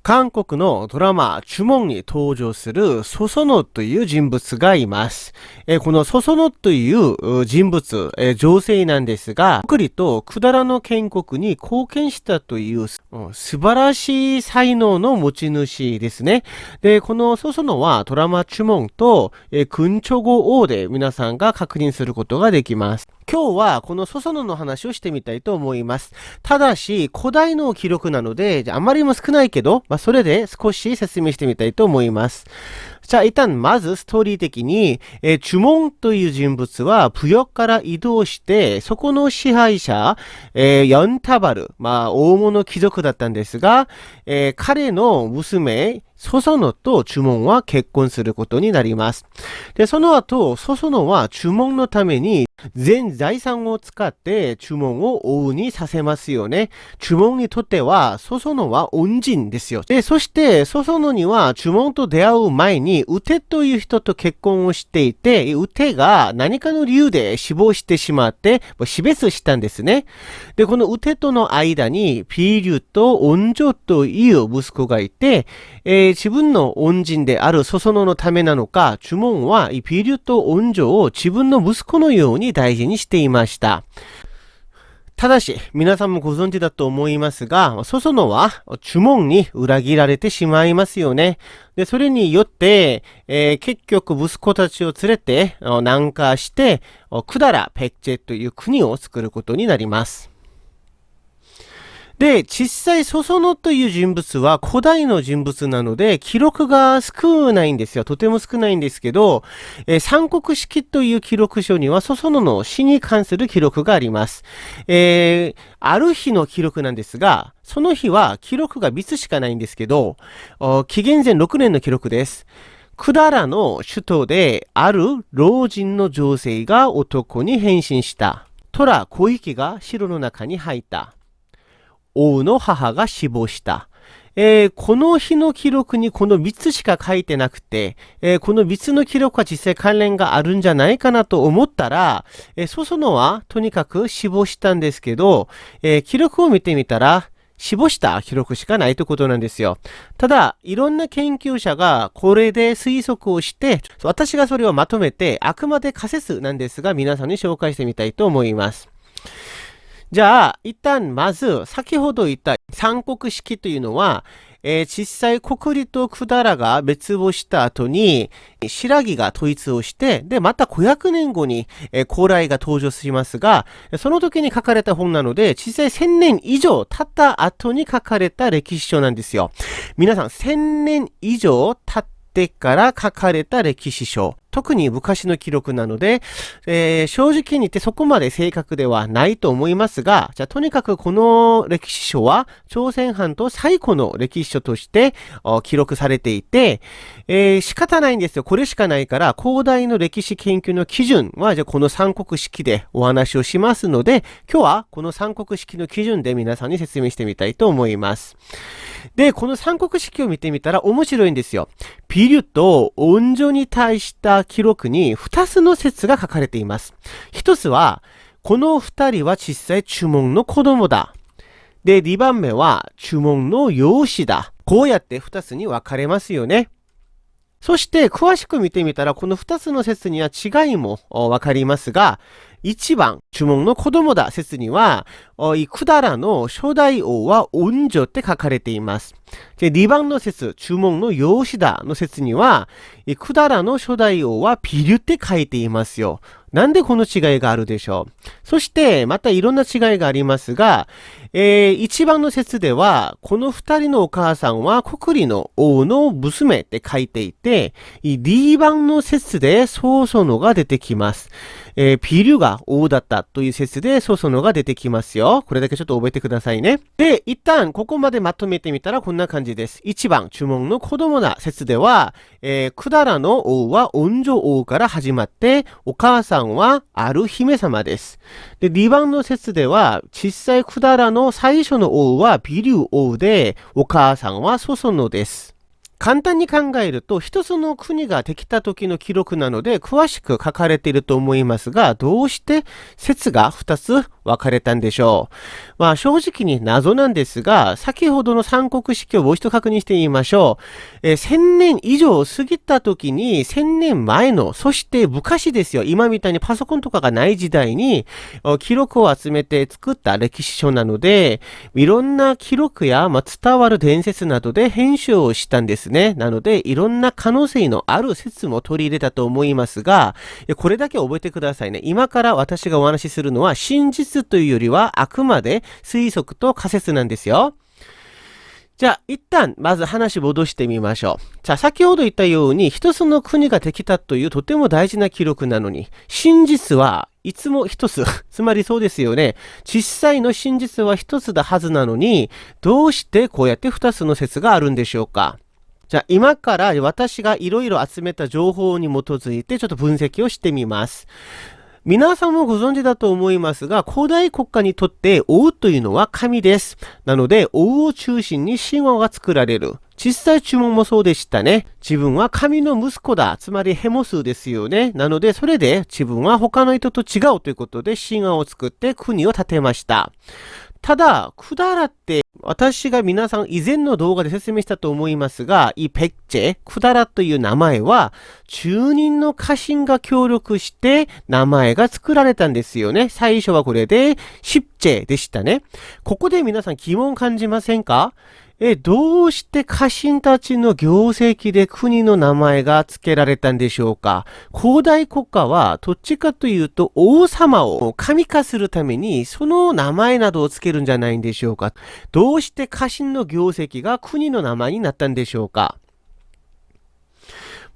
韓国のドラマ、呪文に登場するソソノという人物がいます。このソソノという人物、女性なんですが、国利と百済の建国に貢献したという素晴らしい才能の持ち主ですね。で、このソソノはドラマ呪文と君長王で皆さんが確認することができます。今日はこのソソノの話をしてみたいと思います。ただし、古代の記録なので、あまりにも少ないけど、それで少し説明してみたいと思います。じゃあ、一旦まずストーリー的に、呪文という人物は、武力から移動して、そこの支配者、ヨンタバル、大物貴族だったんですが、彼の娘、ソソノと呪文は結婚することになります。で、その後、ソソノは呪文のために全財産を使って呪文を王にさせますよね。呪文にとっては、ソソノは恩人ですよ。で、そして、ソソノには呪文と出会う前に、ウテという人と結婚をしていて、ウテが何かの理由で死亡してしまって、死別したんですね。で、このウテとの間に、ピリュとオンジョという息子がいて、自分の恩人であるソソノのためなのか、呪文はピリュとオンジョを自分の息子のように大事にしていました。ただし、皆さんもご存知だと思いますが、ソソノは呪文に裏切られてしまいますよね。で、それによって、結局息子たちを連れて南下して、百済ペッチェという国を作ることになります。で、実際、ソソノという人物は古代の人物なので、記録が少ないんですよ。とても少ないんですけど、三国式という記録書にはソソノの死に関する記録があります。ある日の記録なんですが、その日は記録が3つしかないんですけど、紀元前6年の記録です。百済の首都である老人の女性が男に変身した。虎小雪が城の中に入った。王の母が死亡した。この日の記録にこの3つしか書いてなくて、この3つの記録は実際関連があるんじゃないかなと思ったら、ソソノはとにかく死亡したんですけど、記録を見てみたら、死亡した記録しかないということなんですよ。ただ、いろんな研究者がこれで推測をして、私がそれをまとめて、あくまで仮説なんですが、皆さんに紹介してみたいと思います。じゃあ、一旦まず、先ほど言った三国式というのは、実際国利と百済が滅亡した後に、新羅が統一をして、で、また500年後に、高麗が登場しますが、その時に書かれた本なので、実際1000年以上経った後に書かれた歴史書なんですよ。皆さん、1000年以上経ってから書かれた歴史書。特に昔の記録なので、正直に言ってそこまで正確ではないと思いますが、じゃあとにかくこの歴史書は朝鮮半島最古の歴史書として記録されていて、仕方ないんですよ。これしかないから、広大の歴史研究の基準は、じゃあこの三国式でお話をしますので、今日はこの三国式の基準で皆さんに説明してみたいと思います。で、この三国式を見てみたら面白いんですよ。ピリュと恩女に対した記録に2つの説が書かれています。1つは、この2人は実際呪文の子供だ。で、2番目は呪文の養子だ。こうやって2つに分かれますよね。そして詳しく見てみたらこの2つの説には違いも分かりますが、1番、呪文の子供だ説には、百済の初代王は恩女って書かれています。で、2番の説、呪文の養子だの説には、百済の初代王はピリュって書いていますよ。なんでこの違いがあるでしょう。そして、またいろんな違いがありますが、1番の説では、この2人のお母さんは国利の王の娘って書いていて、D 番の説でソソノが出てきます。ピリュが王だったという説でソソノが出てきますよ。これだけちょっと覚えてくださいね。で、一旦ここまでまとめてみたらこんな感じです。1番、呪文の子供な説では、百済の王は恩女王から始まって、お母さんはある姫様です。で、2番の説では、実際百済の最初の王はピリュ王で、お母さんはソソノです。簡単に考えると、一つの国ができた時の記録なので、詳しく書かれていると思いますが、どうして説が2つ分かれたんでしょう。正直に謎なんですが、先ほどの三国式をもう一度確認してみましょう。1000年以上過ぎた時に、1000年前の、そして昔ですよ。今みたいにパソコンとかがない時代に、記録を集めて作った歴史書なので、いろんな記録や、伝わる伝説などで編集をしたんですね。なので、いろんな可能性のある説も取り入れたと思いますが、これだけ覚えてくださいね。今から私がお話しするのは真実というよりはあくまで推測と仮説なんですよ。じゃあ、一旦、まず話戻してみましょう。じゃあ、先ほど言ったように、一つの国ができたというとても大事な記録なのに、真実はいつも一つ。つまりそうですよね。実際の真実は一つだはずなのに、どうしてこうやって二つの説があるんでしょうか。じゃあ、今から私がいろいろ集めた情報に基づいてちょっと分析をしてみます。皆さんもご存知だと思いますが、古代国家にとって王というのは神です。なので、王を中心に神話が作られる。実際注文もそうでしたね。自分は神の息子だ。つまりヘモスですよね。なので、それで自分は他の人と違うということで神話を作って国を建てました。ただ、クダラって、私が皆さん以前の動画で説明したと思いますが、イペッチェ、クダラという名前は、中人の家臣が協力して名前が作られたんですよね。最初はこれで、シッチェでしたね。ここで皆さん疑問感じませんか？どうして家臣たちの業績で国の名前が付けられたんでしょうか？古代国家はどっちかというと王様を神化するためにその名前などを付けるんじゃないんでしょうか？どうして家臣の業績が国の名前になったんでしょうか？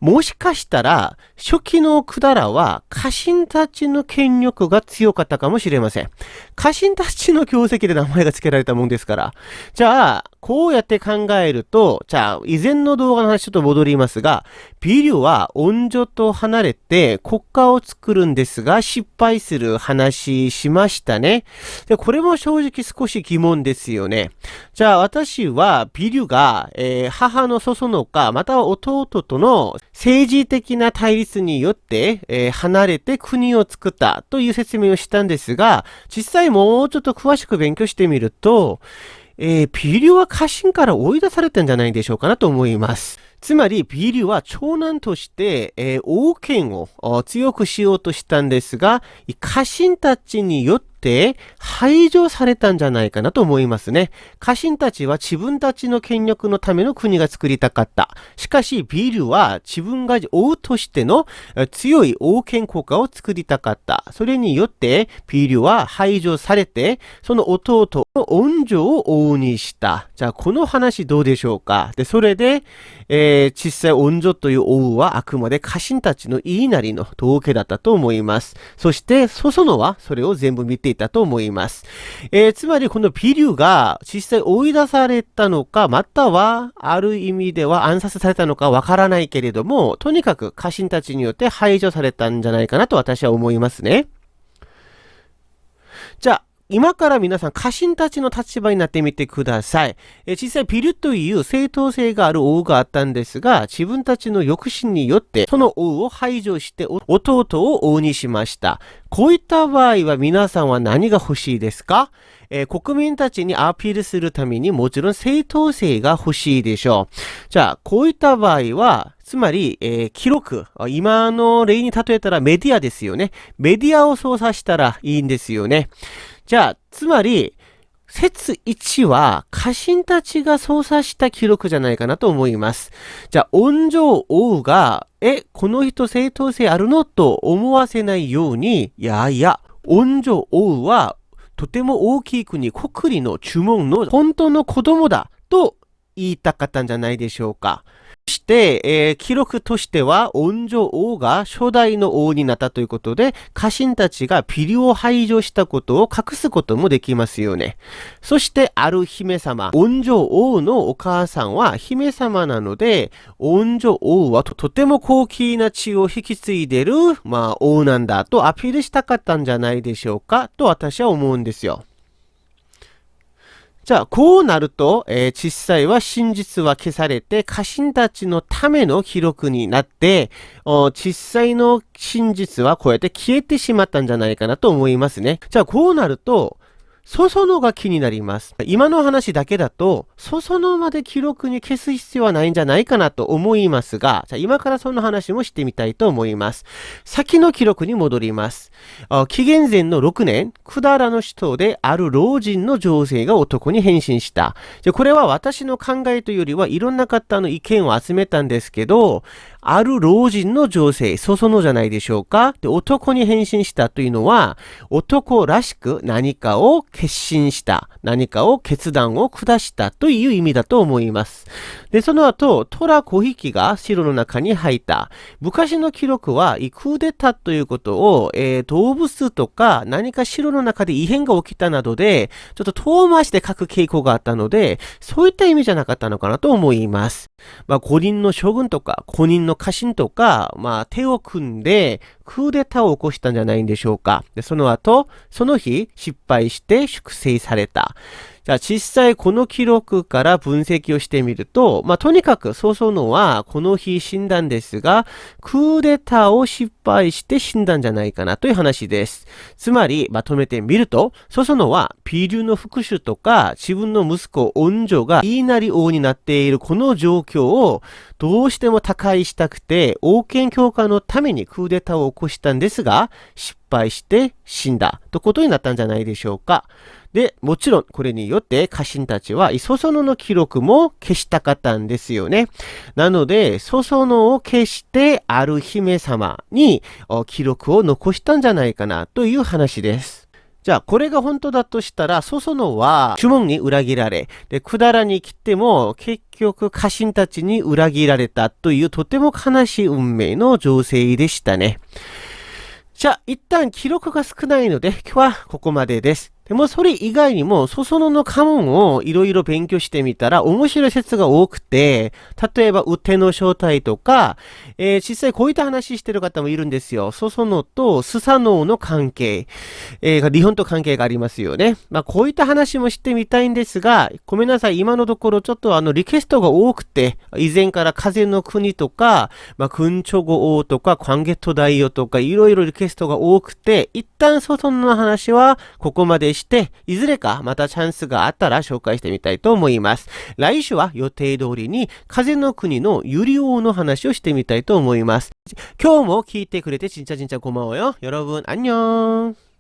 もしかしたら、初期の百済は家臣たちの権力が強かったかもしれません。家臣たちの業績で名前が付けられたもんですから。じゃあ、こうやって考えると、じゃあ、以前の動画の話ちょっと戻りますが、ビリュは恩女と離れて国家を作るんですが、失敗する話しましたね。で、これも正直少し疑問ですよね。じゃあ、私はビリュが、母のソソノか、または弟との政治的な対立によって、離れて国を作ったという説明をしたんですが、実際もうちょっと詳しく勉強してみると、ビリュは家臣から追い出されたんじゃないでしょうかなと思います。つまり、ビリュは長男として、王権を強くしようとしたんですが、家臣たちによって排除されたんじゃないかなと思いますね。家臣たちは自分たちの権力のための国が作りたかった。しかし、ビリュは自分が王としての強い王権国家を作りたかった。それによって、ビリュは排除されて、その弟の恩女を王にした。じゃあ、この話どうでしょうか？で、それで、実際恩女という王はあくまで家臣たちの言いなりの道家だったと思います。そして、ソソノはそれを全部見ていたと思います。つまりこのビリュが実際追い出されたのか、またはある意味では暗殺されたのかわからないけれども、とにかく家臣たちによって排除されたんじゃないかなと私は思いますね。じゃあ、今から皆さん家臣たちの立場になってみてください。実際ビリュという正当性がある王があったんですが、自分たちの抑止によってその王を排除して弟を王にしました。こういった場合は皆さんは何が欲しいですか？国民たちにアピールするためにもちろん正当性が欲しいでしょう。じゃあ、こういった場合は、つまり、記録。今の例に例えたらメディアですよね。メディアを操作したらいいんですよね。じゃあ、つまり、説1は家臣たちが操作した記録じゃないかなと思います。じゃあ、恩女王が、この人正当性あるのと思わせないように、いやいや、恩女王はとても大きい国、国利の注文の本当の子供だと言いたかったんじゃないでしょうか。そして、記録としては、恩女王が初代の王になったということで、家臣たちがビリュを排除したことを隠すこともできますよね。そして、ある姫様、恩女王のお母さんは姫様なので、恩女王はとても高貴な血を引き継いでる、王なんだとアピールしたかったんじゃないでしょうか、と私は思うんですよ。じゃあ、こうなると、実際は真実は消されて、家臣たちのための記録になって、実際の真実はこうやって消えてしまったんじゃないかなと思いますね。じゃあ、こうなると、ソソノが気になります。今の話だけだと、ソソノまで記録に消す必要はないんじゃないかなと思いますが、じゃあ今からその話もしてみたいと思います。先の記録に戻ります。紀元前の6年、百済の首都である老人の女性が男に変身した。これは私の考えというよりはいろんな方の意見を集めたんですけど、ある老人の女性、ソソノじゃないでしょうか。で、男に変身したというのは、男らしく何かを決心した、何かを決断を下したという意味だと思います。で、その後、虎5匹が城の中に入った。昔の記録は、クーデタということを、動物とか何か城の中で異変が起きたなどで、ちょっと遠回しで書く傾向があったので、そういった意味じゃなかったのかなと思います。5人の将軍とか、5人の家臣とか、手を組んで、クーデターを起こしたんじゃないんでしょうか。で、その後、その日、失敗して粛清された。じゃあ実際この記録から分析をしてみると、とにかくソソノはこの日死んだんですが、クーデターを失敗して死んだんじゃないかなという話です。つまり、まとめてみると、ソソノはピリュの復讐とか、自分の息子、恩女が言いなり王になっているこの状況を、どうしても他界したくて、王権強化のためにクーデターを起こしたんですが、失敗して死んだということになったんじゃないでしょうか。で、もちろんこれによって家臣たちはソソノの記録も消したかったんですよね。なので、ソソノを消してある姫様に記録を残したんじゃないかなという話です。じゃあ、これが本当だとしたら、ソソノは呪文に裏切られ、で、百済に来ても結局家臣たちに裏切られたというとても悲しい運命の情勢でしたね。じゃあ、一旦記録が少ないので、今日はここまでです。でもそれ以外にも、ソソノの家紋をいろいろ勉強してみたら面白い説が多くて、例えば、ウテの正体とか、実際こういった話してる方もいるんですよ。ソソノとスサノオの関係、日本と関係がありますよね。こういった話もしてみたいんですが、ごめんなさい。今のところちょっとリクエストが多くて、以前から風の国とか、クンチョゴ王とか、クワンゲット大王とか、いろいろリクエストが多くて、一旦ソソノの話はここまでして、いずれかまたチャンスがあったら紹介してみたいと思います。来週は予定通りに風の国のユリ王の話をしてみたいと思います。今日も聞いてくれて진짜 고마워요。여러분、안녕。